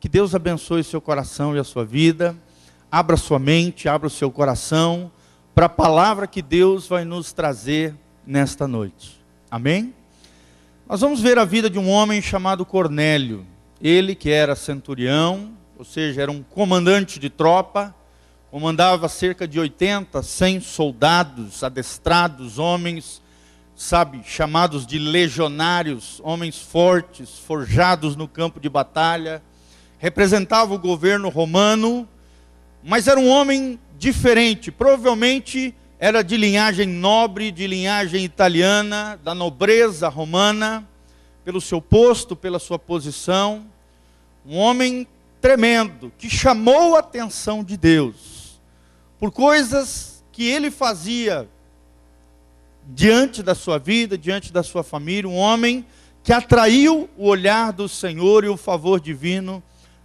Que Deus abençoe seu coração e a sua vida. Abra sua mente, abra o seu coração para a palavra que Deus vai nos trazer nesta noite. Amém? Nós vamos ver a vida de um homem chamado Cornélio. Ele que era centurião, ou seja, era um comandante de tropa, comandava cerca de 80, 100 soldados adestrados, homens, chamados de legionários, homens fortes, forjados no campo de batalha. Representava o governo romano, mas era um homem diferente, provavelmente era de linhagem nobre, de linhagem italiana, da nobreza romana, pelo seu posto, pela sua posição. Um homem tremendo, que chamou a atenção de Deus, por coisas que ele fazia diante da sua vida, diante da sua família. Um homem que atraiu o olhar do Senhor e o favor divino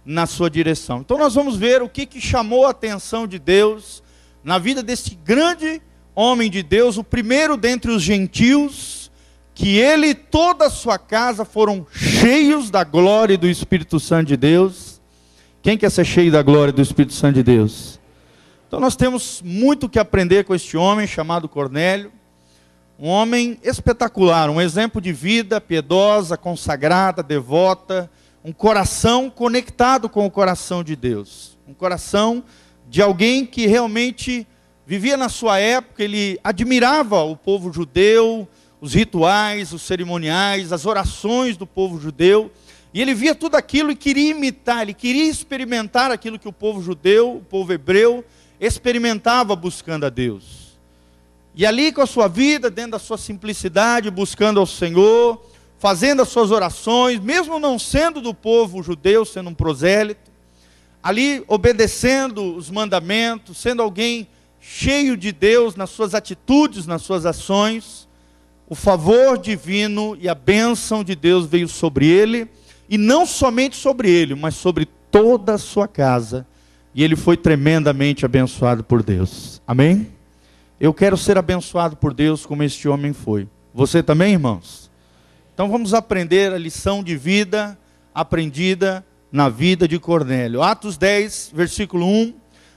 na sua direção. Então nós vamos ver o que chamou a atenção de Deus na vida desse grande homem de Deus, o primeiro dentre os gentios, que ele e toda a sua casa foram cheios da glória e do Espírito Santo de Deus. Quem quer ser cheio da glória e do Espírito Santo de Deus? Então nós temos muito que aprender com este homem chamado Cornélio, um homem espetacular, um exemplo de vida piedosa, consagrada, devota, um coração conectado com o coração de Deus, um coração de alguém que realmente vivia na sua época. Ele admirava o povo judeu, os rituais, os cerimoniais, as orações do povo judeu, e ele via tudo aquilo e queria imitar, ele queria experimentar aquilo que o povo judeu, o povo hebreu, experimentava buscando a Deus. E ali com a sua vida, dentro da sua simplicidade, buscando ao Senhor, fazendo as suas orações, mesmo não sendo do povo judeu, sendo um prosélito, ali obedecendo os mandamentos, sendo alguém cheio de Deus nas suas atitudes, nas suas ações, o favor divino e a bênção de Deus veio sobre ele, e não somente sobre ele, mas sobre toda a sua casa, e ele foi tremendamente abençoado por Deus. Amém? Eu quero ser abençoado por Deus como este homem foi. Você também, irmãos? Então vamos aprender a lição de vida aprendida na vida de Cornélio. Atos 10, versículo 1.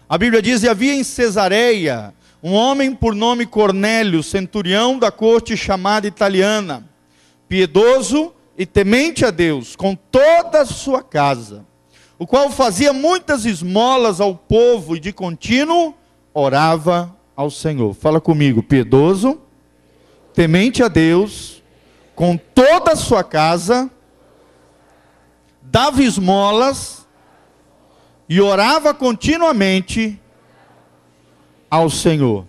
A Bíblia diz: e havia em Cesareia um homem por nome Cornélio, centurião da corte chamada italiana, piedoso e temente a Deus, com toda a sua casa, o qual fazia muitas esmolas ao povo e de contínuo orava ao Senhor. Fala comigo: piedoso, temente a Deus, com toda a sua casa, dava esmolas e orava continuamente ao Senhor.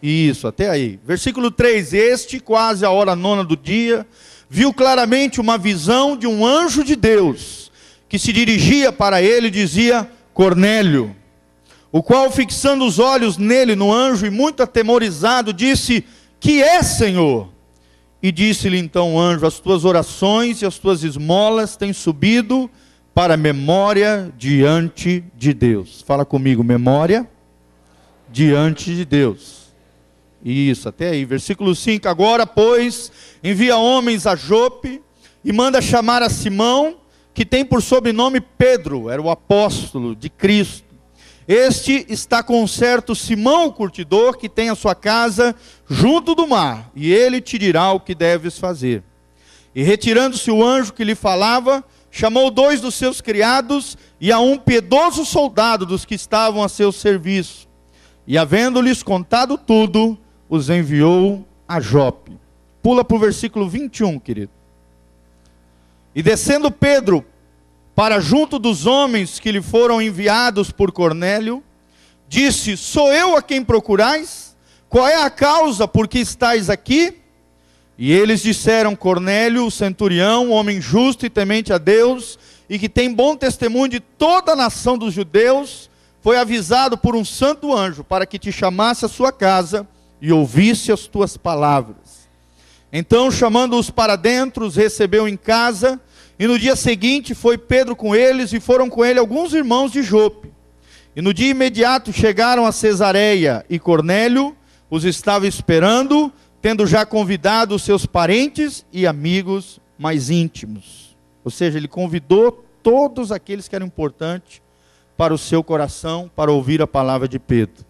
Isso, até aí. Versículo 3: este, quase a hora nona do dia, viu claramente uma visão de um anjo de Deus, que se dirigia para ele e dizia: Cornélio. O qual, fixando os olhos nele, no anjo, e muito atemorizado, disse: que é, Senhor? E disse-lhe então o anjo: as tuas orações e as tuas esmolas têm subido para a memória diante de Deus. Fala comigo: memória diante de Deus. Isso, até aí. Versículo 5: agora, pois, envia homens a Jope e manda chamar a Simão, que tem por sobrenome Pedro, era o apóstolo de Cristo. Este está com um certo Simão o curtidor, que tem a sua casa junto do mar, e ele te dirá o que deves fazer. E retirando-se o anjo que lhe falava, chamou 2 dos seus criados e a um piedoso soldado dos que estavam a seu serviço. E havendo-lhes contado tudo, os enviou a Jope. Pula para o versículo 21, querido. E descendo Pedro para junto dos homens que lhe foram enviados por Cornélio, disse: sou eu a quem procurais? Qual é a causa por que estáis aqui? E eles disseram: Cornélio, o centurião, homem justo e temente a Deus, e que tem bom testemunho de toda a nação dos judeus, foi avisado por um santo anjo para que te chamasse à sua casa e ouvisse as tuas palavras. Então, chamando-os para dentro, os recebeu em casa, e no dia seguinte foi Pedro com eles, e foram com ele alguns irmãos de Jope. E no dia imediato chegaram a Cesareia, e Cornélio os estava esperando, tendo já convidado os seus parentes e amigos mais íntimos. Ou seja, ele convidou todos aqueles que eram importantes para o seu coração, para ouvir a palavra de Pedro.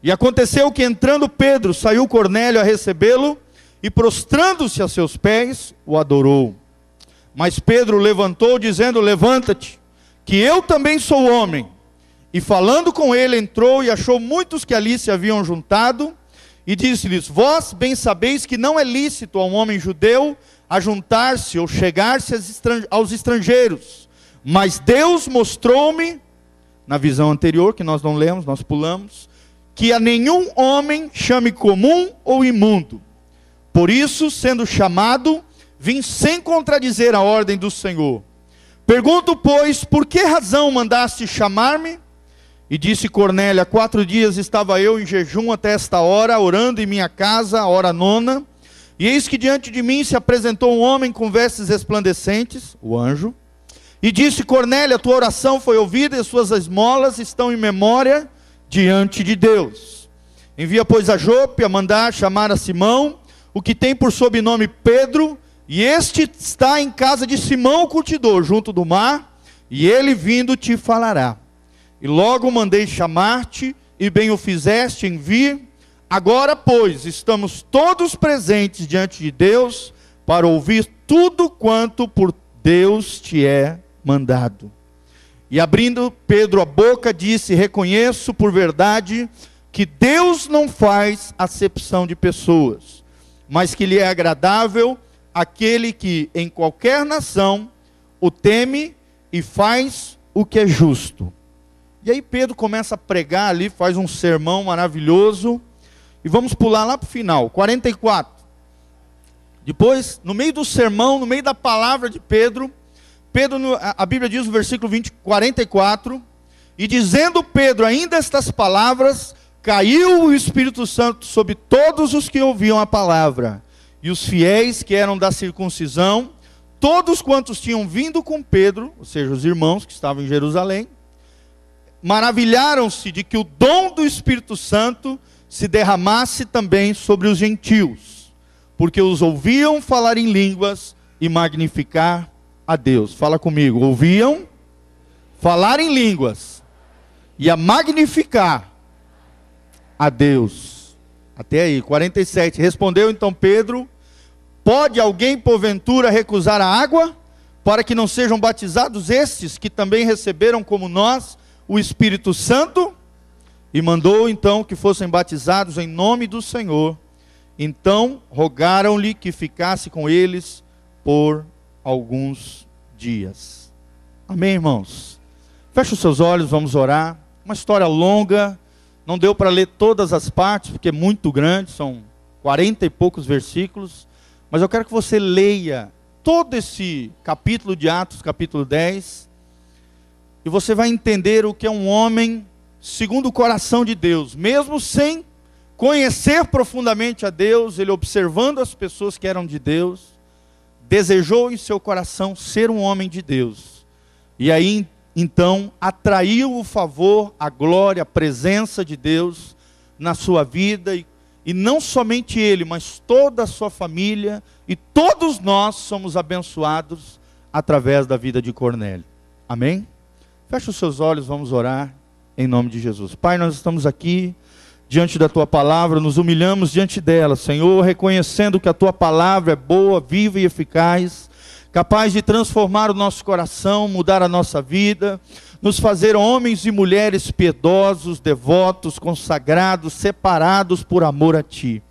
E aconteceu que, entrando Pedro, saiu Cornélio a recebê-lo, e prostrando-se a seus pés, o adorou. Mas Pedro levantou, dizendo: levanta-te, que eu também sou homem. E falando com ele, entrou e achou muitos que ali se haviam juntado, e disse-lhes: vós bem sabeis que não é lícito a um homem judeu ajuntar-se ou chegar-se aos estrangeiros. Mas Deus mostrou-me, na visão anterior, que nós não lemos, nós pulamos, que a nenhum homem chame comum ou imundo. Por isso, sendo chamado, vim sem contradizer a ordem do Senhor. Pergunto, pois, por que razão mandaste chamar-me? E disse Cornélio: há 4 dias estava eu em jejum até esta hora, orando em minha casa, a hora 9. E eis que diante de mim se apresentou um homem com vestes resplandecentes, o anjo, e disse: Cornélio, a tua oração foi ouvida e as suas esmolas estão em memória diante de Deus. Envia, pois, a Jope a mandar chamar a Simão, o que tem por sobrenome Pedro, e este está em casa de Simão o curtidor, junto do mar, e ele vindo te falará. E logo mandei chamar-te, e bem o fizeste em vir. Agora, pois, estamos todos presentes diante de Deus, para ouvir tudo quanto por Deus te é mandado. E abrindo Pedro a boca, disse: reconheço por verdade que Deus não faz acepção de pessoas, mas que lhe é agradável aquele que em qualquer nação o teme e faz o que é justo. E aí Pedro começa a pregar ali, faz um sermão maravilhoso, e vamos pular lá para o final, 44. Depois, no meio do sermão, no meio da palavra de Pedro, a Bíblia diz no versículo 44, e dizendo Pedro ainda estas palavras, caiu o Espírito Santo sobre todos os que ouviam a palavra. E os fiéis que eram da circuncisão, todos quantos tinham vindo com Pedro, ou seja, os irmãos que estavam em Jerusalém, maravilharam-se de que o dom do Espírito Santo se derramasse também sobre os gentios, porque os ouviam falar em línguas e magnificar a Deus. Fala comigo: ouviam falar em línguas e a magnificar a Deus. Até aí, 47. Respondeu então Pedro: pode alguém porventura recusar a água, para que não sejam batizados estes, que também receberam como nós o Espírito Santo? E mandou então que fossem batizados em nome do Senhor. Então rogaram-lhe que ficasse com eles por alguns dias. Amém, irmãos? Feche os seus olhos, vamos orar. Uma história longa, não deu para ler todas as partes, porque é muito grande, são 40 e poucos versículos, mas eu quero que você leia todo esse capítulo de Atos, capítulo 10, e você vai entender o que é um homem segundo o coração de Deus, mesmo sem conhecer profundamente a Deus, ele observando as pessoas que eram de Deus, desejou em seu coração ser um homem de Deus, e aí então atraiu o favor, a glória, a presença de Deus na sua vida, e não somente ele, mas toda a sua família, e todos nós somos abençoados através da vida de Cornélio. Amém? Feche os seus olhos, vamos orar em nome de Jesus. Pai, nós estamos aqui diante da tua palavra, nos humilhamos diante dela, Senhor, reconhecendo que a tua palavra é boa, viva e eficaz, capaz de transformar o nosso coração, mudar a nossa vida, nos fazer homens e mulheres piedosos, devotos, consagrados, separados por amor a ti.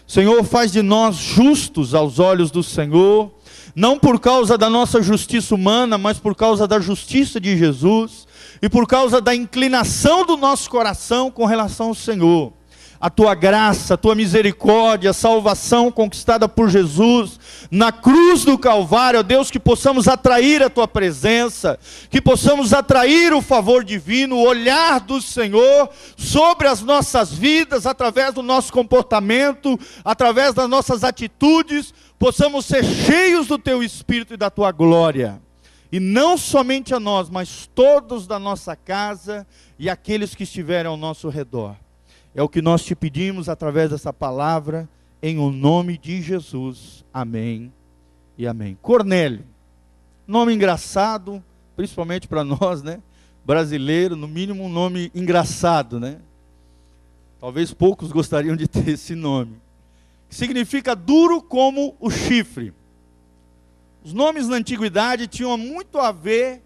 Senhor, faz de nós justos aos olhos do Senhor, não por causa da nossa justiça humana, mas por causa da justiça de Jesus, e por causa da inclinação do nosso coração com relação ao Senhor. A tua graça, a tua misericórdia, a salvação conquistada por Jesus na cruz do Calvário, ó Deus, que possamos atrair a tua presença, que possamos atrair o favor divino, o olhar do Senhor sobre as nossas vidas, através do nosso comportamento, através das nossas atitudes, possamos ser cheios do teu Espírito e da tua glória. E não somente a nós, mas todos da nossa casa e aqueles que estiverem ao nosso redor. É o que nós te pedimos através dessa palavra, em o nome de Jesus. Amém e amém. Cornélio, nome engraçado, principalmente para nós, né, brasileiro, no mínimo um nome engraçado, né? Talvez poucos gostariam de ter esse nome. Que significa duro como o chifre. Os nomes na antiguidade tinham muito a ver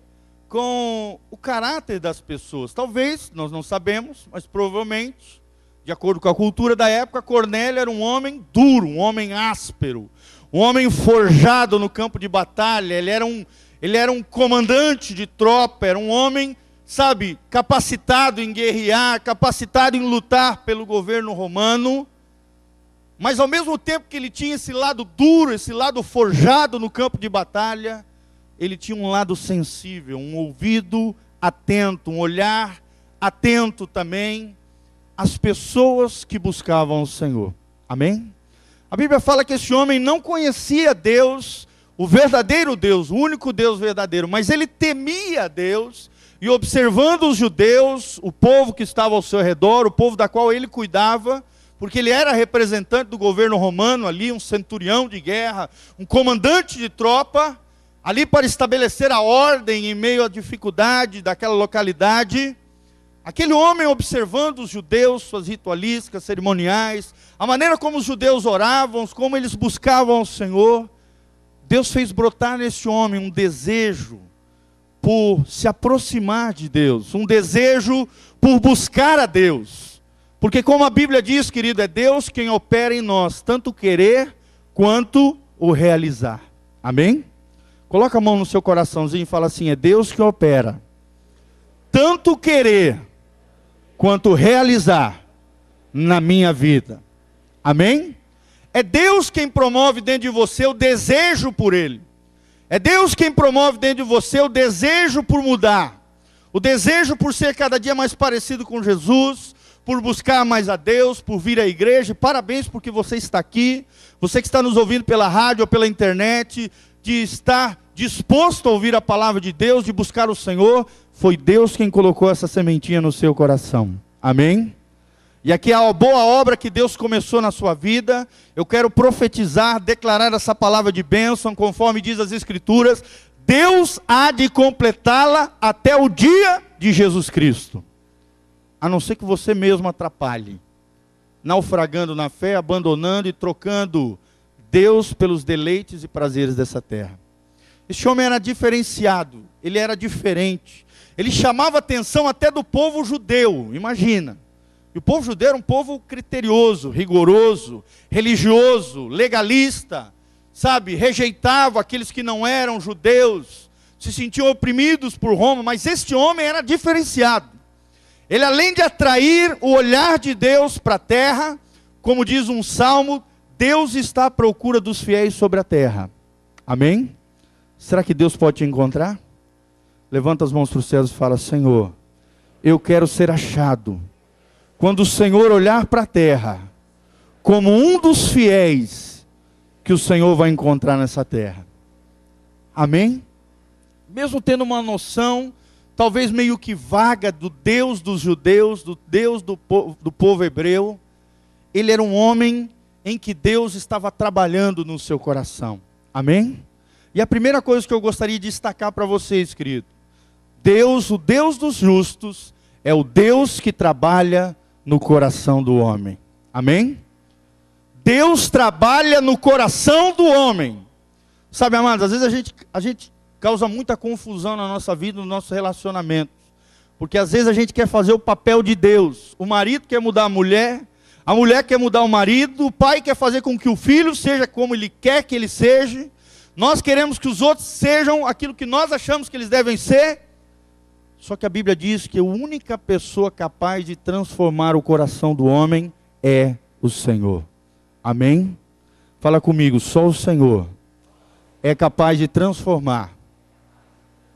com o caráter das pessoas. Talvez, nós não sabemos, mas provavelmente, de acordo com a cultura da época, Cornélio era um homem duro, um homem áspero, um homem forjado no campo de batalha. Ele era um comandante de tropa, era um homem, sabe, capacitado em guerrear, capacitado em lutar pelo governo romano. Mas ao mesmo tempo que ele tinha esse lado duro, esse lado forjado no campo de batalha, ele tinha um lado sensível, um ouvido atento, um olhar atento também às pessoas que buscavam o Senhor. Amém? A Bíblia fala que esse homem não conhecia Deus, o verdadeiro Deus, o único Deus verdadeiro, mas ele temia Deus, e observando os judeus, o povo que estava ao seu redor, o povo da qual ele cuidava, porque ele era representante do governo romano ali, um centurião de guerra, um comandante de tropa, ali para estabelecer a ordem em meio à dificuldade daquela localidade. Aquele homem observando os judeus, suas ritualísticas, cerimoniais, a maneira como os judeus oravam, como eles buscavam o Senhor, Deus fez brotar nesse homem um desejo por se aproximar de Deus, um desejo por buscar a Deus. Porque como a Bíblia diz, querido, é Deus quem opera em nós, tanto o querer quanto o realizar. Amém? Coloca a mão no seu coraçãozinho e fala assim: é Deus que opera, tanto o querer quanto o realizar na minha vida. Amém? É Deus quem promove dentro de você o desejo por Ele. É Deus quem promove dentro de você o desejo por mudar, o desejo por ser cada dia mais parecido com Jesus, por buscar mais a Deus, por vir à igreja. Parabéns porque você está aqui, você que está nos ouvindo pela rádio ou pela internet, de estar disposto a ouvir a palavra de Deus, de buscar o Senhor. Foi Deus quem colocou essa sementinha no seu coração. Amém? E aqui é a boa obra que Deus começou na sua vida. Eu quero profetizar, declarar essa palavra de bênção, conforme diz as Escrituras. Deus há de completá-la até o dia de Jesus Cristo. A não ser que você mesmo atrapalhe, naufragando na fé, abandonando e trocando Deus pelos deleites e prazeres dessa terra. Este homem era diferenciado, ele era diferente. Ele chamava a atenção até do povo judeu, imagina. E o povo judeu era um povo criterioso, rigoroso, religioso, legalista, sabe? Rejeitava aqueles que não eram judeus, se sentiam oprimidos por Roma, mas este homem era diferenciado. Ele, além de atrair o olhar de Deus para a terra, como diz um salmo, Deus está à procura dos fiéis sobre a terra. Amém? Será que Deus pode te encontrar? Levanta as mãos para os céus e fala: Senhor, eu quero ser achado. Quando o Senhor olhar para a terra, como um dos fiéis que o Senhor vai encontrar nessa terra. Amém? Mesmo tendo uma noção, talvez meio que vaga, do Deus dos judeus, do Deus do povo hebreu, ele era um homem em que Deus estava trabalhando no seu coração. Amém? E a primeira coisa que eu gostaria de destacar para vocês, querido: Deus, o Deus dos justos, é o Deus que trabalha no coração do homem. Amém? Deus trabalha no coração do homem. Sabe, amados, às vezes a gente causa muita confusão na nossa vida, no nosso relacionamento. Porque às vezes a gente quer fazer o papel de Deus. O marido quer mudar a mulher quer mudar o marido, o pai quer fazer com que o filho seja como ele quer que ele seja. Nós queremos que os outros sejam aquilo que nós achamos que eles devem ser. Só que a Bíblia diz que a única pessoa capaz de transformar o coração do homem é o Senhor. Amém? Fala comigo: só o Senhor é capaz de transformar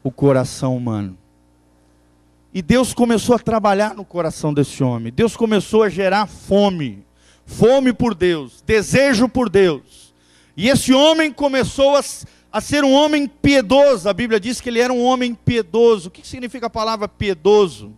o coração humano. E Deus começou a trabalhar no coração desse homem. Deus começou a gerar fome por Deus, desejo por Deus. E esse homem começou a ser um homem piedoso. A Bíblia diz que ele era um homem piedoso. O que significa a palavra piedoso?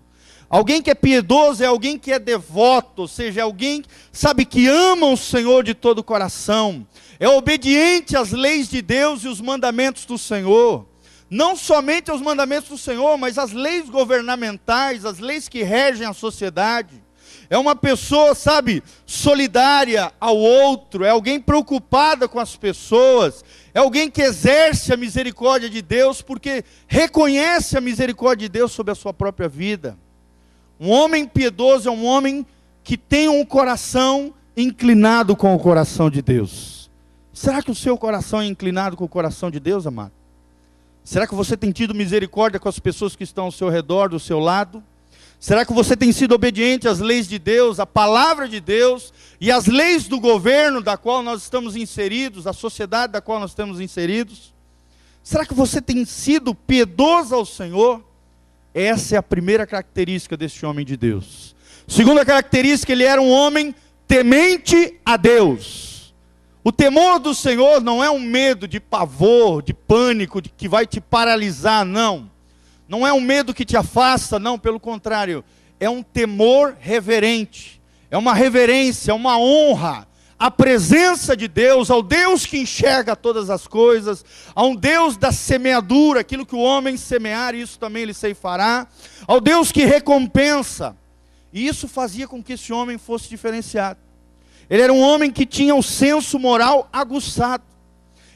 Alguém que é piedoso é alguém que é devoto, ou seja, é alguém, sabe, que ama o Senhor de todo o coração, é obediente às leis de Deus e os mandamentos do Senhor. não somente aos mandamentos do Senhor, mas às leis governamentais, as leis que regem a sociedade. É uma pessoa, sabe, solidária ao outro, é alguém preocupada com as pessoas, é alguém que exerce a misericórdia de Deus, porque reconhece a misericórdia de Deus sobre a sua própria vida. Um homem piedoso é um homem que tem um coração inclinado com o coração de Deus. Será que o seu coração é inclinado com o coração de Deus, amado? Será que você tem tido misericórdia com as pessoas que estão ao seu redor, do seu lado? Será que você tem sido obediente às leis de Deus, à palavra de Deus e às leis do governo da qual nós estamos inseridos, da sociedade da qual nós estamos inseridos? Será que você tem sido piedoso ao Senhor? Essa é a primeira característica deste homem de Deus. Segunda característica, ele era um homem temente a Deus. O temor do Senhor não é um medo de pavor, de pânico, de que vai te paralisar, não. Não é um medo que te afasta, não, pelo contrário. É um temor reverente, é uma reverência, uma honra à presença de Deus, ao Deus que enxerga todas as coisas, a um Deus da semeadura, aquilo que o homem semear, isso também ele ceifará, ao Deus que recompensa. E isso fazia com que esse homem fosse diferenciado. Ele era um homem que tinha o senso moral aguçado.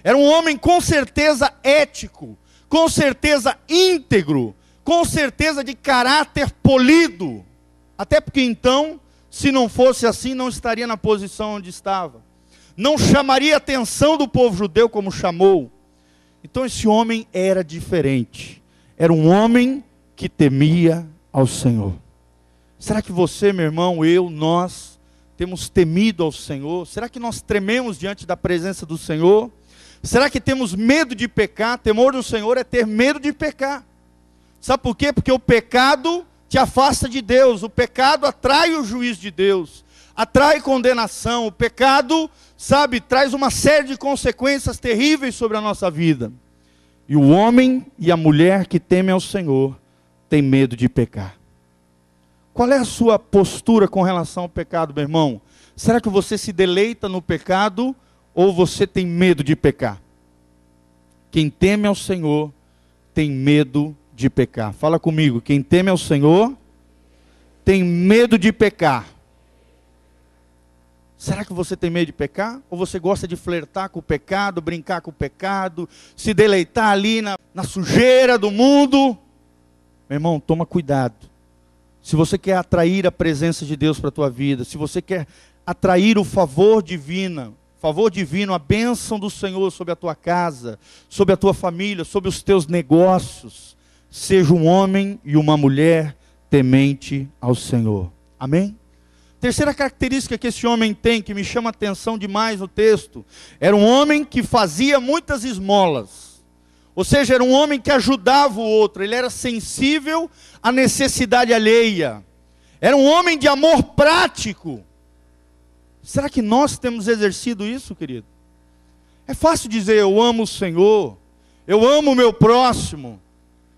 Era um homem com certeza ético, com certeza íntegro, com certeza de caráter polido. Até porque então, se não fosse assim, não estaria na posição onde estava. Não chamaria a atenção do povo judeu como chamou. Então esse homem era diferente. Era um homem que temia ao Senhor. Será que você, meu irmão, eu, nós, temos temido ao Senhor? Será que nós trememos diante da presença do Senhor? Será que temos medo de pecar? Temor do Senhor é ter medo de pecar. Sabe por quê? Porque o pecado te afasta de Deus. O pecado atrai o juízo de Deus. Atrai condenação. O pecado, sabe, traz uma série de consequências terríveis sobre a nossa vida. E o homem e a mulher que temem ao Senhor têm medo de pecar. Qual é a sua postura com relação ao pecado, meu irmão? Será que você se deleita no pecado ou você tem medo de pecar? Quem teme ao Senhor tem medo de pecar. Fala comigo, quem teme ao Senhor tem medo de pecar. Será que você tem medo de pecar? Ou você gosta de flertar com o pecado, brincar com o pecado, se deleitar ali na sujeira do mundo? Meu irmão, toma cuidado. Se você quer atrair a presença de Deus para a tua vida, se você quer atrair o favor divino, a bênção do Senhor sobre a tua casa, sobre a tua família, sobre os teus negócios, seja um homem e uma mulher temente ao Senhor. Amém? Terceira característica que esse homem tem, que me chama a atenção demais no texto, era um homem que fazia muitas esmolas. Ou seja, era um homem que ajudava o outro, ele era sensível à necessidade alheia. Era um homem de amor prático. Será que nós temos exercido isso, querido? É fácil dizer, eu amo o Senhor, eu amo o meu próximo.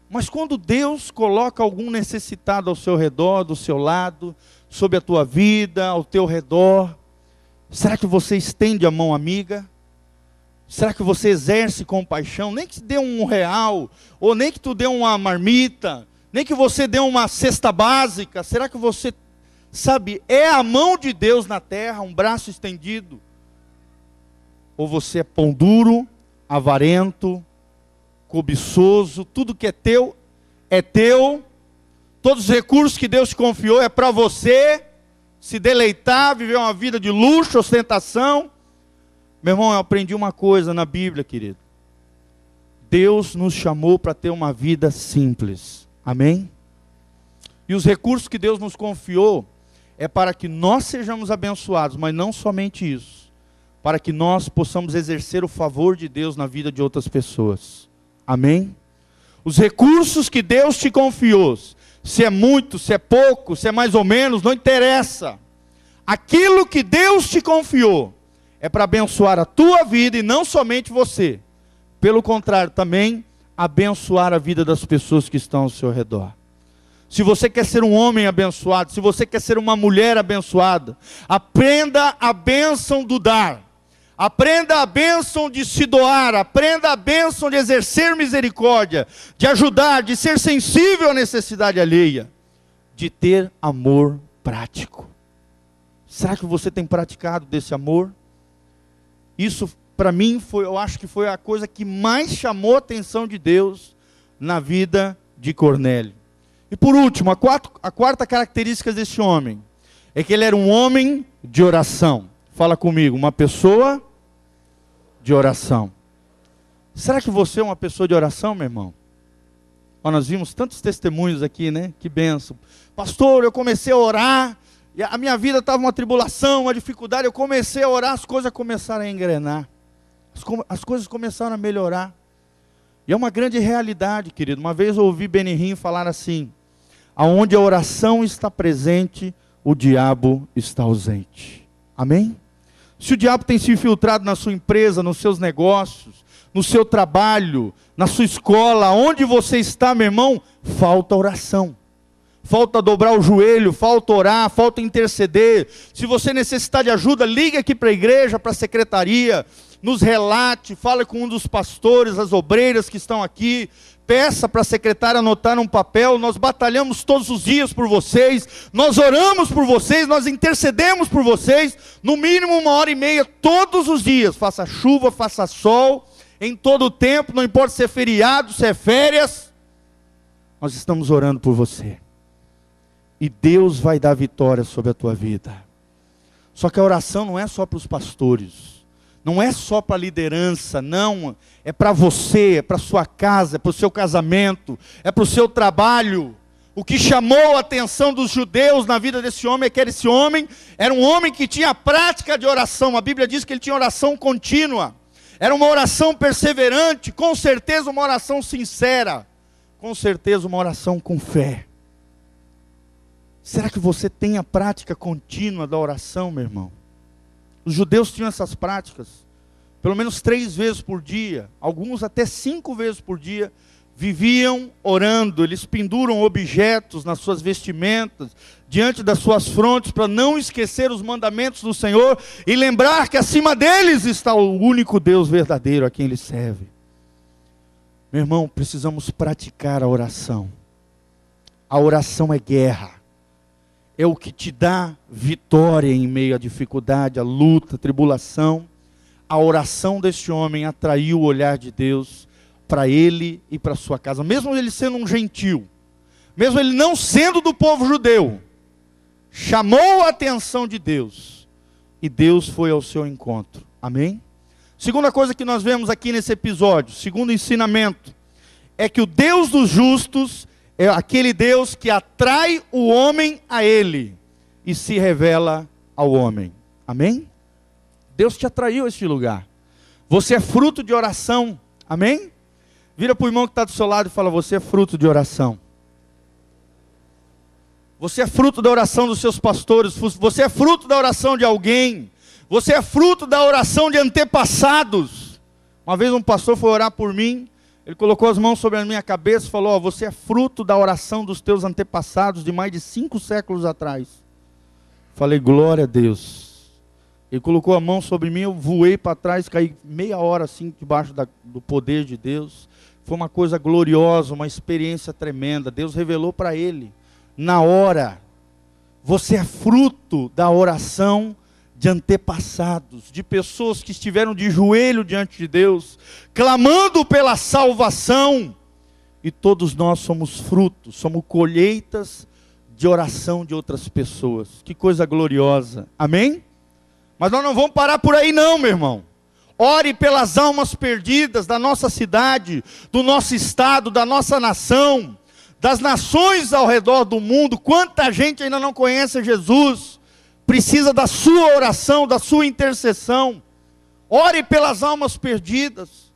Mas quando Deus coloca algum necessitado ao seu redor, do seu lado, sobre a tua vida, ao teu redor, será que você estende a mão amiga? Será que você exerce compaixão? Nem que te dê R$1, ou nem que tu dê uma marmita, nem que você dê uma cesta básica. Será que você, sabe, é a mão de Deus na terra, um braço estendido? Ou você é pão duro, avarento, cobiçoso, tudo que é teu, todos os recursos que Deus te confiou é para você se deleitar, viver uma vida de luxo, ostentação. Meu irmão, eu aprendi uma coisa na Bíblia, querido. Deus nos chamou para ter uma vida simples. Amém? E os recursos que Deus nos confiou é para que nós sejamos abençoados, mas não somente isso. Para que nós possamos exercer o favor de Deus na vida de outras pessoas. Amém? Os recursos que Deus te confiou, se é muito, se é pouco, se é mais ou menos, não interessa. Aquilo que Deus te confiou é para abençoar a tua vida e não somente você. Pelo contrário, também abençoar a vida das pessoas que estão ao seu redor. Se você quer ser um homem abençoado, se você quer ser uma mulher abençoada, aprenda a bênção do dar. Aprenda a bênção de se doar, aprenda a bênção de exercer misericórdia, de ajudar, de ser sensível à necessidade alheia, de ter amor prático. Será que você tem praticado desse amor? Isso, para mim, eu acho que foi a coisa que mais chamou a atenção de Deus na vida de Cornélio. E por último, a quarta característica desse homem é que ele era um homem de oração. Fala comigo, uma pessoa de oração. Será que você é uma pessoa de oração, meu irmão? Nós vimos tantos testemunhos aqui, né? Que bênção. Pastor, eu comecei a orar, e a minha vida estava uma tribulação, uma dificuldade, eu comecei a orar, as coisas começaram a engrenar. As coisas começaram a melhorar. E é uma grande realidade, querido. Uma vez eu ouvi Benihim falar assim: aonde a oração está presente, o diabo está ausente. Amém? Se o diabo tem se infiltrado na sua empresa, nos seus negócios, no seu trabalho, na sua escola, onde você está, meu irmão, falta oração. Falta dobrar o joelho, falta orar, falta interceder. Se você necessitar de ajuda, ligue aqui para a igreja, para a secretaria, nos relate, fale com um dos pastores, as obreiras que estão aqui, peça para a secretária anotar num papel. Nós batalhamos todos os dias por vocês, nós oramos por vocês, nós intercedemos por vocês, no mínimo 1h30 todos os dias, faça chuva, faça sol, em todo o tempo, não importa se é feriado, se é férias, nós estamos orando por você, e Deus vai dar vitória sobre a tua vida. Só que a oração não é só para os pastores, não é só para a liderança, não, é para você, é para a sua casa, é para o seu casamento, é para o seu trabalho. O que chamou a atenção dos judeus na vida desse homem é que esse homem era um homem que tinha prática de oração. A Bíblia diz que ele tinha oração contínua, era uma oração perseverante, com certeza uma oração sincera, com certeza uma oração com fé. Será que você tem a prática contínua da oração, meu irmão? Os judeus tinham essas práticas, pelo menos 3 vezes por dia, alguns até 5 vezes por dia, viviam orando. Eles penduram objetos nas suas vestimentas, diante das suas frontes, para não esquecer os mandamentos do Senhor, e lembrar que acima deles está o único Deus verdadeiro a quem eles servem. Meu irmão, precisamos praticar a oração. A oração é guerra. É o que te dá vitória em meio à dificuldade, à luta, à tribulação. A oração deste homem atraiu o olhar de Deus para ele e para sua casa. Mesmo ele sendo um gentil, mesmo ele não sendo do povo judeu, chamou a atenção de Deus. E Deus foi ao seu encontro. Amém? Segunda coisa que nós vemos aqui nesse episódio, segundo ensinamento, é que o Deus dos justos é aquele Deus que atrai o homem a Ele e se revela ao homem. Amém? Deus te atraiu a este lugar. Você é fruto de oração. Amém? Vira para o irmão que está do seu lado e fala: você é fruto de oração. Você é fruto da oração dos seus pastores. Você é fruto da oração de alguém. Você é fruto da oração de antepassados. Uma vez um pastor foi orar por mim. Ele colocou as mãos sobre a minha cabeça e falou: você é fruto da oração dos teus antepassados de mais de 5 séculos atrás. Falei: glória a Deus. Ele colocou a mão sobre mim, eu voei para trás, caí meia hora assim, debaixo do poder de Deus. Foi uma coisa gloriosa, uma experiência tremenda. Deus revelou para ele, na hora: você é fruto da oração de antepassados, de pessoas que estiveram de joelho diante de Deus, clamando pela salvação, e todos nós somos frutos, somos colheitas de oração de outras pessoas. Que coisa gloriosa, amém? Mas nós não vamos parar por aí não, meu irmão. Ore pelas almas perdidas da nossa cidade, do nosso estado, da nossa nação, das nações ao redor do mundo. Quanta gente ainda não conhece Jesus, precisa da sua oração, da sua intercessão. Ore pelas almas perdidas.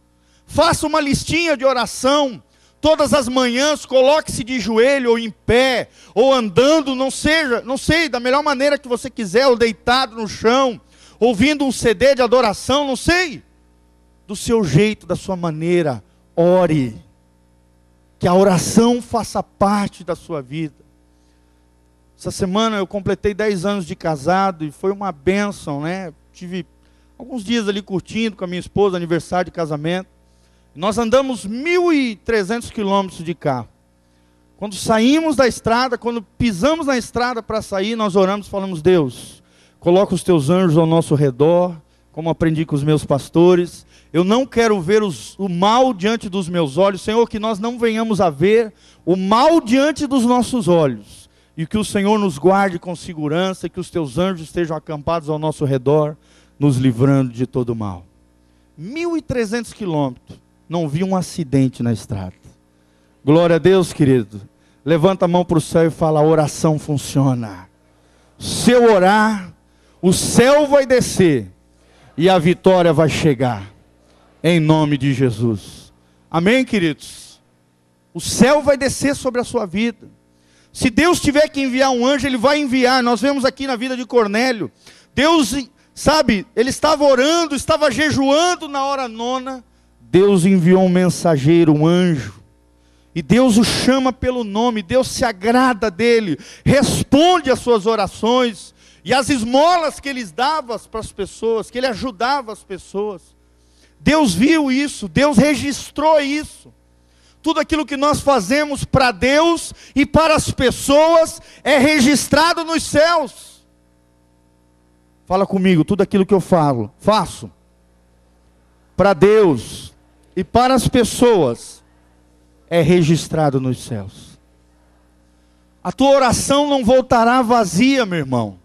Faça uma listinha de oração. Todas as manhãs, coloque-se de joelho, ou em pé, ou andando, não sei, da melhor maneira que você quiser, ou deitado no chão, ouvindo um CD de adoração, não sei. Do seu jeito, da sua maneira, ore. Que a oração faça parte da sua vida. Essa semana eu completei 10 anos de casado e foi uma bênção, né? Tive alguns dias ali curtindo com a minha esposa, aniversário de casamento. Nós andamos 1.300 quilômetros de carro. Quando saímos da estrada, quando pisamos na estrada para sair, nós oramos e falamos: Deus, coloca os teus anjos ao nosso redor, como aprendi com os meus pastores. Eu não quero ver o mal diante dos meus olhos. Senhor, que nós não venhamos a ver o mal diante dos nossos olhos. E que o Senhor nos guarde com segurança, e que os teus anjos estejam acampados ao nosso redor, nos livrando de todo mal. 1.300 quilômetros, não vi um acidente na estrada. Glória a Deus, querido. Levanta a mão para o céu e fala: a oração funciona. Se eu orar, o céu vai descer e a vitória vai chegar, em nome de Jesus. Amém, queridos? O céu vai descer sobre a sua vida. Se Deus tiver que enviar um anjo, Ele vai enviar. Nós vemos aqui na vida de Cornélio, Deus, sabe, ele estava orando, estava jejuando na hora nona. Deus enviou um mensageiro, um anjo. E Deus o chama pelo nome, Deus se agrada dele, responde às suas orações, e as esmolas que ele dava para as pessoas, que ele ajudava as pessoas. Deus viu isso, Deus registrou isso. Tudo aquilo que nós fazemos para Deus e para as pessoas é registrado nos céus. Fala comigo, tudo aquilo que eu faço para Deus e para as pessoas é registrado nos céus. A tua oração não voltará vazia, meu irmão.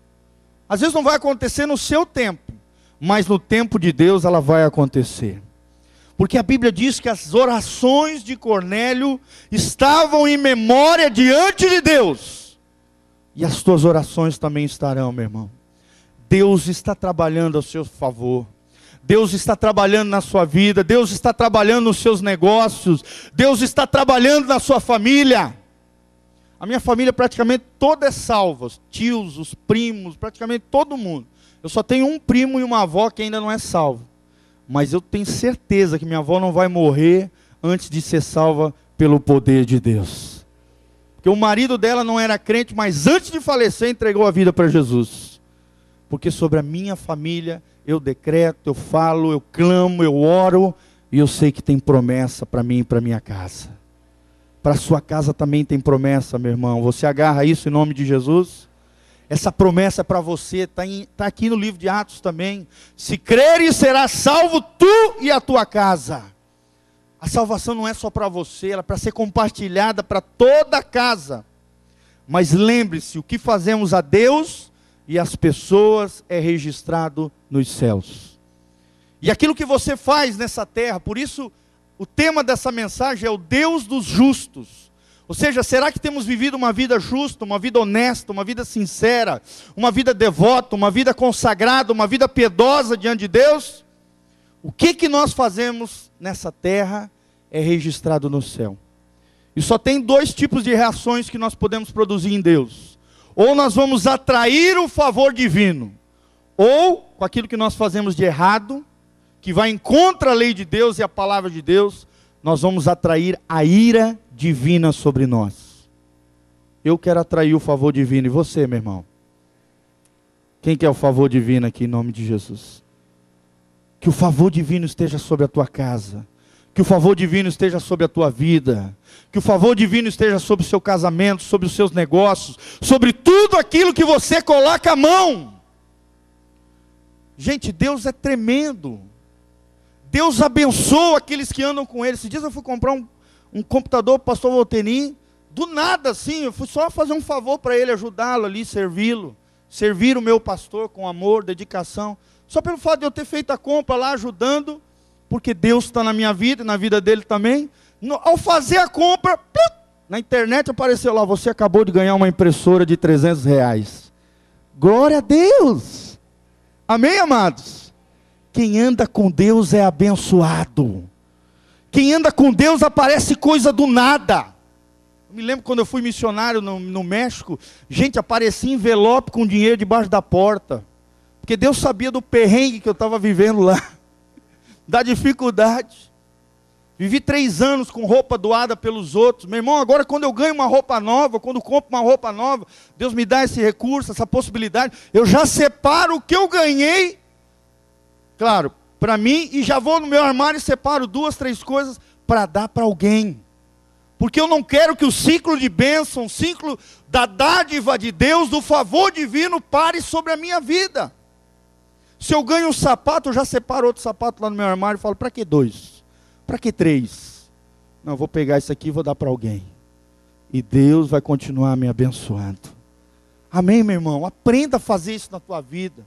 Às vezes não vai acontecer no seu tempo, mas no tempo de Deus ela vai acontecer. Porque a Bíblia diz que as orações de Cornélio estavam em memória diante de Deus. E as tuas orações também estarão, meu irmão. Deus está trabalhando a seu favor. Deus está trabalhando na sua vida, Deus está trabalhando nos seus negócios, Deus está trabalhando na sua família. A minha família praticamente toda é salva, os tios, os primos, praticamente todo mundo. Eu só tenho um primo e uma avó que ainda não é salvo. Mas eu tenho certeza que minha avó não vai morrer antes de ser salva pelo poder de Deus. Porque o marido dela não era crente, mas antes de falecer entregou a vida para Jesus. Porque sobre a minha família eu decreto, eu falo, eu clamo, eu oro, e eu sei que tem promessa para mim e para minha casa. Para a sua casa também tem promessa, meu irmão. Você agarra isso em nome de Jesus? Essa promessa é para você, está aqui no livro de Atos também. Se creres, serás salvo tu e a tua casa. A salvação não é só para você, ela é para ser compartilhada para toda a casa. Mas lembre-se, o que fazemos a Deus e as pessoas é registrado nos céus. E aquilo que você faz nessa terra, por isso o tema dessa mensagem é o Deus dos justos. Ou seja, será que temos vivido uma vida justa, uma vida honesta, uma vida sincera, uma vida devota, uma vida consagrada, uma vida piedosa diante de Deus? O que nós fazemos nessa terra é registrado no céu. E só tem dois tipos de reações que nós podemos produzir em Deus. Ou nós vamos atrair o favor divino, ou com aquilo que nós fazemos de errado, que vai em contra a lei de Deus e a palavra de Deus, nós vamos atrair a ira divina sobre nós. Eu quero atrair o favor divino, e você, meu irmão? Quem quer o favor divino aqui em nome de Jesus? Que o favor divino esteja sobre a tua casa, que o favor divino esteja sobre a tua vida, que o favor divino esteja sobre o seu casamento, sobre os seus negócios, sobre tudo aquilo que você coloca a mão. Gente, Deus é tremendo. Deus abençoa aqueles que andam com Ele. Esses dias eu fui comprar um computador para o pastor Volteni, do nada assim, eu fui só fazer um favor para ele, ajudá-lo ali, servi-lo, servir o meu pastor com amor, dedicação, só pelo fato de eu ter feito a compra lá, ajudando, porque Deus está na minha vida, e na vida dele também. Ao fazer a compra, na internet apareceu lá: você acabou de ganhar uma impressora de R$300. Glória a Deus! Amém, amados? Quem anda com Deus é abençoado. Quem anda com Deus aparece coisa do nada. Eu me lembro quando eu fui missionário no México, gente, aparecia envelope com dinheiro debaixo da porta. Porque Deus sabia do perrengue que eu estava vivendo lá, da dificuldade. Vivi 3 anos com roupa doada pelos outros. Meu irmão, agora quando eu ganho uma roupa nova, quando compro uma roupa nova, Deus me dá esse recurso, essa possibilidade, eu já separo o que eu ganhei. claro, para mim, e já vou no meu armário e separo 2, 3 coisas para dar para alguém. Porque eu não quero que o ciclo de bênção, o ciclo da dádiva de Deus, do favor divino, pare sobre a minha vida. Se eu ganho um sapato, eu já separo outro sapato lá no meu armário e falo, para que 2? Para que 3? Não, eu vou pegar isso aqui e vou dar para alguém. E Deus vai continuar me abençoando. Amém, meu irmão? Aprenda a fazer isso na tua vida.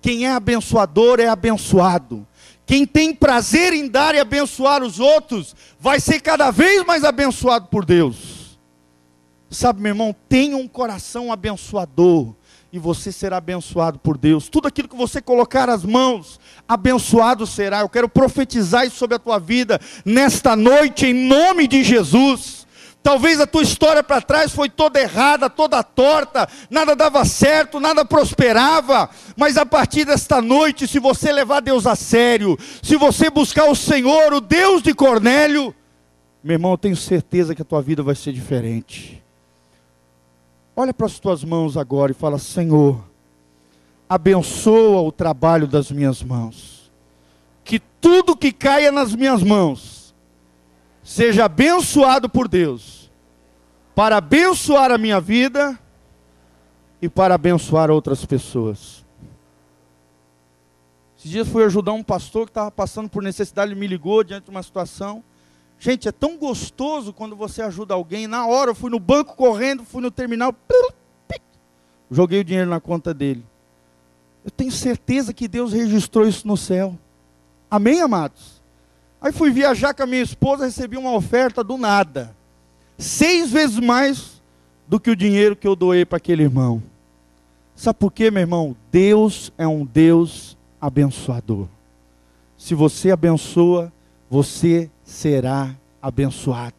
Quem é abençoador é abençoado. Quem tem prazer em dar e abençoar os outros, vai ser cada vez mais abençoado por Deus. Sabe, meu irmão, tenha um coração abençoador, e você será abençoado por Deus. Tudo aquilo que você colocar as mãos, abençoado será. Eu quero profetizar isso sobre a tua vida, nesta noite, em nome de Jesus. Talvez a tua história para trás foi toda errada, toda torta, nada dava certo, nada prosperava, mas a partir desta noite, se você levar Deus a sério, se você buscar o Senhor, o Deus de Cornélio, meu irmão, eu tenho certeza que a tua vida vai ser diferente. Olha para as tuas mãos agora e fala, Senhor, abençoa o trabalho das minhas mãos, que tudo que caia nas minhas mãos, seja abençoado por Deus, para abençoar a minha vida e para abençoar outras pessoas. Esses dias fui ajudar um pastor que estava passando por necessidade, ele me ligou diante de uma situação. Gente, é tão gostoso quando você ajuda alguém. Na hora eu fui no banco correndo, fui no terminal, joguei o dinheiro na conta dele. Eu tenho certeza que Deus registrou isso no céu. Amém, amados? Aí fui viajar com a minha esposa, recebi uma oferta do nada. 6 vezes mais do que o dinheiro que eu doei para aquele irmão. Sabe por quê, meu irmão? Deus é um Deus abençoador. Se você abençoa, você será abençoado.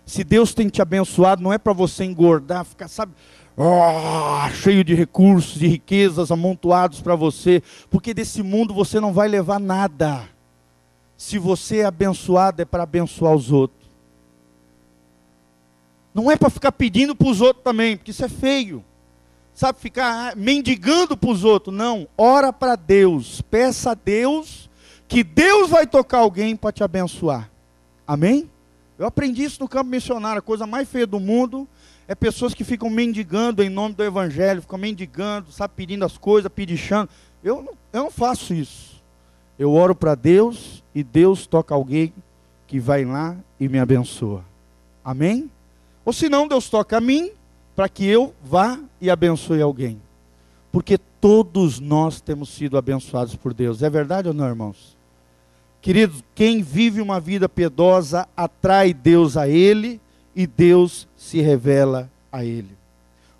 Se Deus tem te abençoado, não é para você engordar, ficar, sabe, cheio de recursos, de riquezas amontoados para você, porque desse mundo você não vai levar nada. Se você é abençoado, é para abençoar os outros. Não é para ficar pedindo para os outros também, porque isso é feio. Sabe, ficar mendigando para os outros. Não, ora para Deus, peça a Deus, que Deus vai tocar alguém para te abençoar. Amém? Eu aprendi isso no campo missionário. A coisa mais feia do mundo é pessoas que ficam mendigando em nome do Evangelho, ficam mendigando, sabe, pedindo as coisas, pedichando. Eu não faço isso. Eu oro para Deus e Deus toca alguém que vai lá e me abençoa. Amém? Ou se não, Deus toca a mim para que eu vá e abençoe alguém. Porque todos nós temos sido abençoados por Deus. É verdade ou não, irmãos? Queridos, quem vive uma vida piedosa atrai Deus a ele e Deus se revela a ele.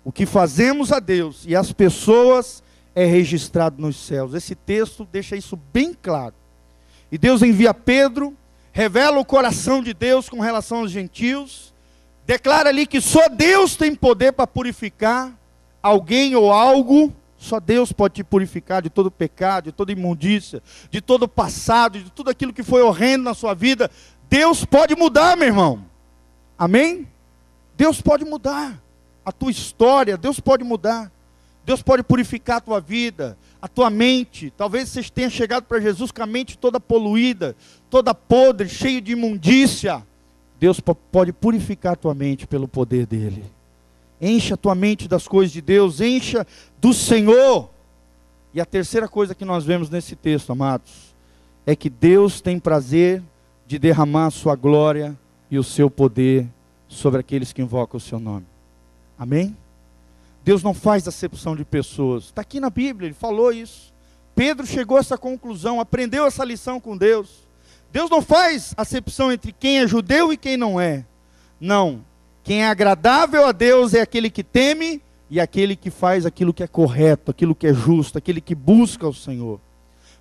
O que fazemos a Deus e às pessoas é registrado nos céus. Esse texto deixa isso bem claro. E Deus envia Pedro, revela o coração de Deus com relação aos gentios, declara ali que só Deus tem poder para purificar alguém ou algo. Só Deus pode te purificar de todo pecado, de toda imundícia, de todo passado, de tudo aquilo que foi horrendo na sua vida. Deus pode mudar, meu irmão. Amém? Deus pode mudar a tua história, Deus pode mudar. Deus pode purificar a tua vida, a tua mente. Talvez você tenha chegado para Jesus com a mente toda poluída, toda podre, cheio de imundícia. Deus pode purificar a tua mente pelo poder dele. Encha a tua mente das coisas de Deus, encha do Senhor. E a terceira coisa que nós vemos nesse texto, amados, é que Deus tem prazer de derramar a sua glória e o seu poder sobre aqueles que invocam o seu nome. Amém? Deus não faz acepção de pessoas. Está aqui na Bíblia, ele falou isso. Pedro chegou a essa conclusão, aprendeu essa lição com Deus. Deus não faz acepção entre quem é judeu e quem não é. Não. Quem é agradável a Deus é aquele que teme e aquele que faz aquilo que é correto, aquilo que é justo, aquele que busca o Senhor.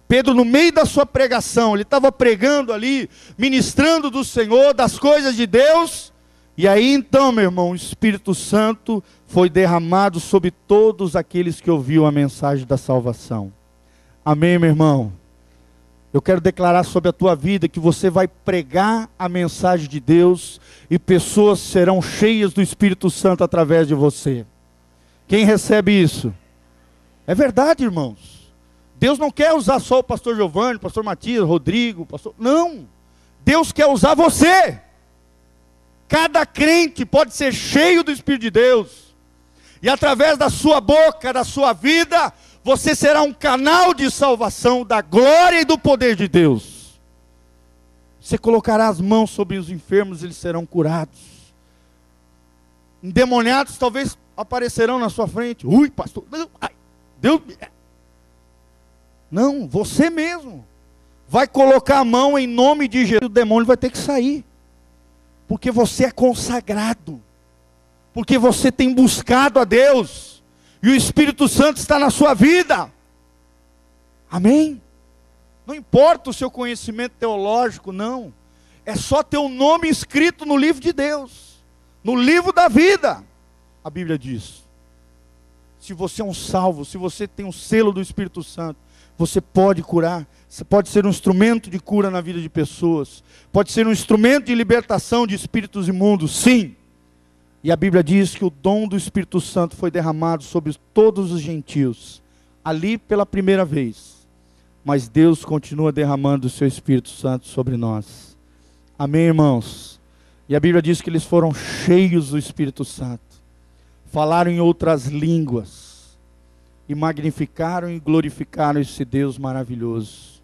Pedro, no meio da sua pregação, ele estava pregando ali, ministrando do Senhor, das coisas de Deus. E aí então, meu irmão, o Espírito Santo foi derramado sobre todos aqueles que ouviram a mensagem da salvação. Amém, meu irmão? Eu quero declarar sobre a tua vida que você vai pregar a mensagem de Deus e pessoas serão cheias do Espírito Santo através de você. Quem recebe isso? É verdade, irmãos. Deus não quer usar só o pastor Giovanni, o pastor Matias, Rodrigo, não. Deus quer usar você. Cada crente pode ser cheio do Espírito de Deus. E através da sua boca, da sua vida, você será um canal de salvação da glória e do poder de Deus. Você colocará as mãos sobre os enfermos, eles serão curados. Endemoniados talvez aparecerão na sua frente. Ui, pastor, Deus... Não, você mesmo vai colocar a mão em nome de Jesus, o demônio vai ter que sair. Porque você é consagrado. Porque você tem buscado a Deus. E o Espírito Santo está na sua vida. Amém? Não importa o seu conhecimento teológico, não. É só ter o nome escrito no livro de Deus. No livro da vida. A Bíblia diz. Se você é um salvo, se você tem um selo do Espírito Santo, você pode curar, você pode ser um instrumento de cura na vida de pessoas, pode ser um instrumento de libertação de espíritos imundos, sim. E a Bíblia diz que o dom do Espírito Santo foi derramado sobre todos os gentios, ali pela primeira vez. Mas Deus continua derramando o seu Espírito Santo sobre nós. Amém, irmãos? E a Bíblia diz que eles foram cheios do Espírito Santo, falaram em outras línguas, e magnificaram e glorificaram esse Deus maravilhoso.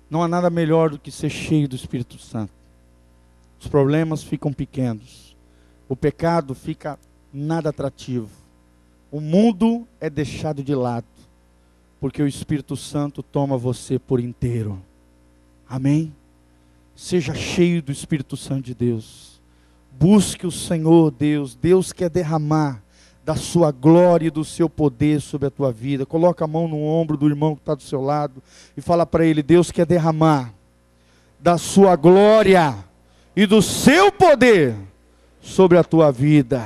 Não há nada melhor do que ser cheio do Espírito Santo. Os problemas ficam pequenos. O pecado fica nada atrativo. O mundo é deixado de lado. Porque o Espírito Santo toma você por inteiro. Amém? Seja cheio do Espírito Santo de Deus. Busque o Senhor Deus. Deus quer derramar da sua glória e do seu poder sobre a tua vida. Coloca a mão no ombro do irmão que está do seu lado e fala para ele: Deus quer derramar da sua glória e do seu poder sobre a tua vida.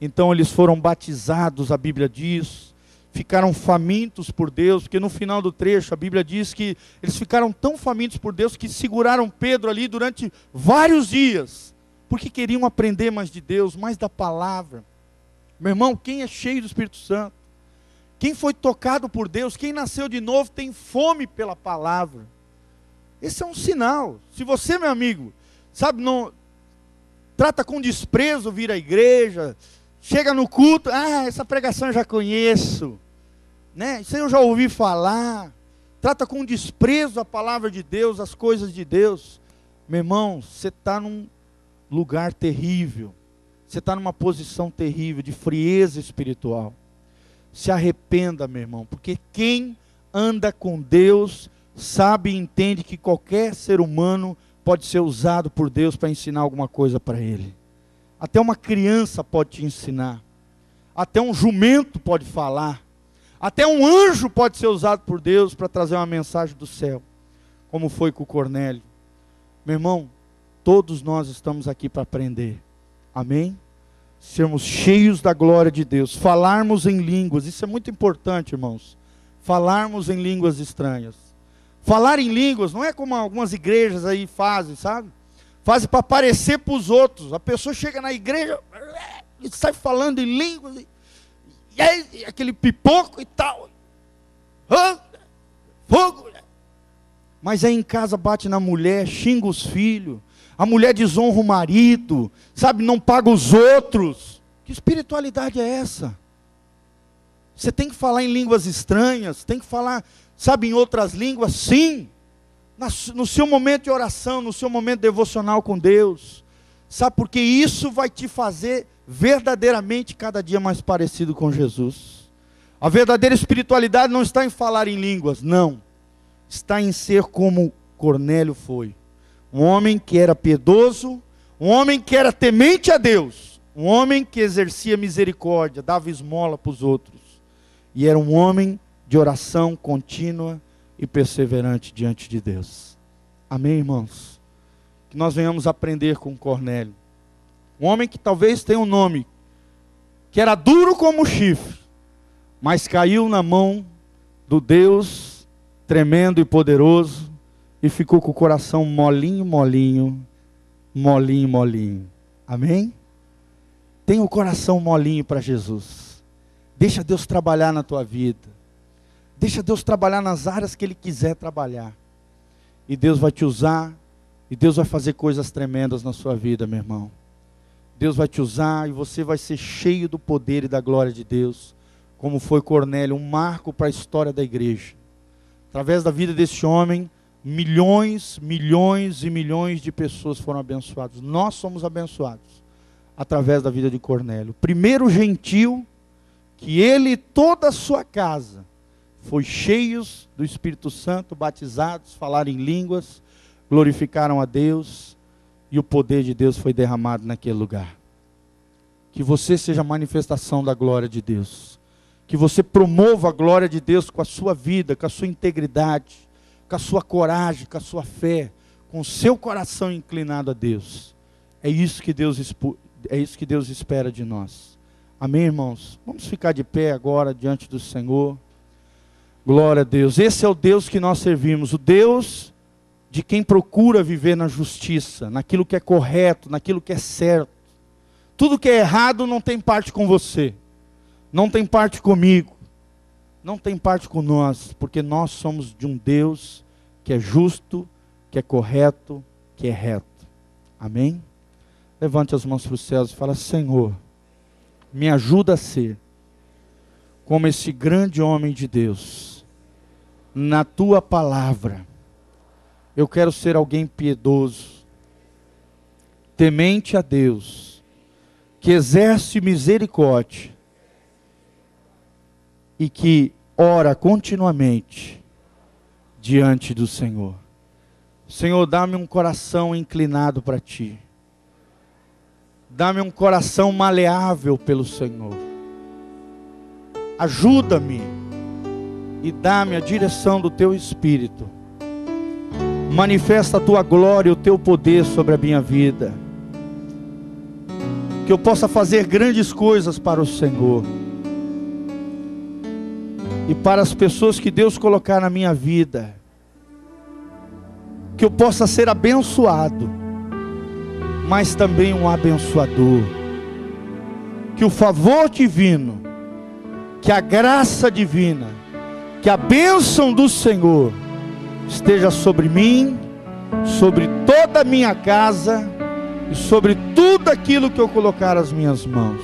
Então eles foram batizados, a Bíblia diz, ficaram famintos por Deus, porque no final do trecho a Bíblia diz que eles ficaram tão famintos por Deus que seguraram Pedro ali durante vários dias, porque queriam aprender mais de Deus, mais da palavra. Meu irmão, quem é cheio do Espírito Santo, quem foi tocado por Deus, quem nasceu de novo, tem fome pela palavra. Esse é um sinal. Se você, meu amigo, sabe, não trata com desprezo vir à igreja, chega no culto, essa pregação eu já conheço, né? Isso eu já ouvi falar. Trata com desprezo a palavra de Deus, as coisas de Deus. Meu irmão, você está num lugar terrível. Você está numa posição terrível de frieza espiritual. Se arrependa, meu irmão, porque quem anda com Deus sabe e entende que qualquer ser humano pode ser usado por Deus para ensinar alguma coisa para ele. Até uma criança pode te ensinar. Até um jumento pode falar. Até um anjo pode ser usado por Deus para trazer uma mensagem do céu, como foi com o Cornélio. Meu irmão, todos nós estamos aqui para aprender. Amém? Sermos cheios da glória de Deus, falarmos em línguas, isso é muito importante, irmãos. Falarmos em línguas estranhas. Falar em línguas não é como algumas igrejas aí fazem, sabe? Fazem para aparecer para os outros. A pessoa chega na igreja e sai falando em línguas, e aí aquele pipoco e tal, fogo. Mas aí em casa bate na mulher, xinga os filhos. A mulher desonra o marido, sabe, não paga os outros. Que espiritualidade é essa? Você tem que falar em línguas estranhas, tem que falar, sabe, em outras línguas, sim. No seu momento de oração, no seu momento devocional com Deus. Sabe, porque isso vai te fazer verdadeiramente cada dia mais parecido com Jesus. A verdadeira espiritualidade não está em falar em línguas, não. Está em ser como Cornélio foi. Um homem que era piedoso, um homem que era temente a Deus, um homem que exercia misericórdia, dava esmola para os outros, e era um homem de oração contínua e perseverante diante de Deus. Amém, irmãos? Que nós venhamos aprender com Cornélio, um homem que talvez tenha um nome, que era duro como chifre, mas caiu na mão do Deus tremendo e poderoso, e ficou com o coração molinho, molinho, molinho, molinho. Amém? Tenha o coração molinho para Jesus. Deixa Deus trabalhar na tua vida. Deixa Deus trabalhar nas áreas que Ele quiser trabalhar. E Deus vai te usar, e Deus vai fazer coisas tremendas na sua vida, meu irmão. Deus vai te usar e você vai ser cheio do poder e da glória de Deus, como foi Cornélio, um marco para a história da igreja. Através da vida desse homem, milhões, milhões e milhões de pessoas foram abençoadas. Nós somos abençoados através da vida de Cornélio. O primeiro gentil, que ele e toda a sua casa foi cheios do Espírito Santo, batizados, falaram em línguas, glorificaram a Deus, e o poder de Deus foi derramado naquele lugar. Que você seja a manifestação da glória de Deus. Que você promova a glória de Deus com a sua vida, com a sua integridade, com a sua coragem, com a sua fé, com o seu coração inclinado a Deus. É isso que Deus espera de nós. Amém, irmãos? Vamos ficar de pé agora diante do Senhor. Glória a Deus. Esse é o Deus que nós servimos, o Deus de quem procura viver na justiça, naquilo que é correto, naquilo que é certo. Tudo que é errado não tem parte com você, não tem parte comigo, não tem parte com nós, porque nós somos de um Deus que é justo, que é correto, que é reto. Amém? Levante as mãos para os céus e fala: Senhor, me ajuda a ser como esse grande homem de Deus, na tua palavra. Eu quero ser alguém piedoso, temente a Deus, que exerce misericórdia e que ora continuamente diante do Senhor. Senhor, dá-me um coração inclinado para Ti. Dá-me um coração maleável pelo Senhor. Ajuda-me e dá-me a direção do Teu Espírito. Manifesta a Tua glória e o Teu poder sobre a minha vida. Que eu possa fazer grandes coisas para o Senhor. E para as pessoas que Deus colocar na minha vida. Que eu possa ser abençoado, mas também um abençoador. Que o favor divino, que a graça divina, que a bênção do Senhor esteja sobre mim, sobre toda a minha casa e sobre tudo aquilo que eu colocar as minhas mãos.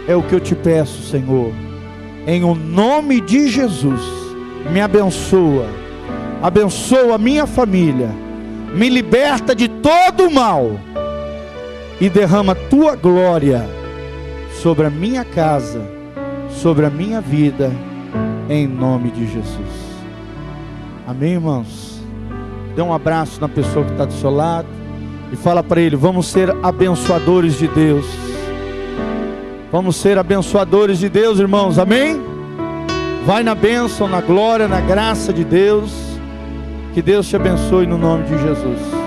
É o que eu te peço, Senhor, em o nome de Jesus. Me abençoa, abençoa a minha família, me liberta de todo o mal e derrama tua glória sobre a minha casa, sobre a minha vida, em nome de Jesus. Amém, irmãos? Dê um abraço na pessoa que está do seu lado e fala para ele: vamos ser abençoadores de Deus. Vamos ser abençoadores de Deus, irmãos. Amém? Vai na bênção, na glória, na graça de Deus. Que Deus te abençoe no nome de Jesus.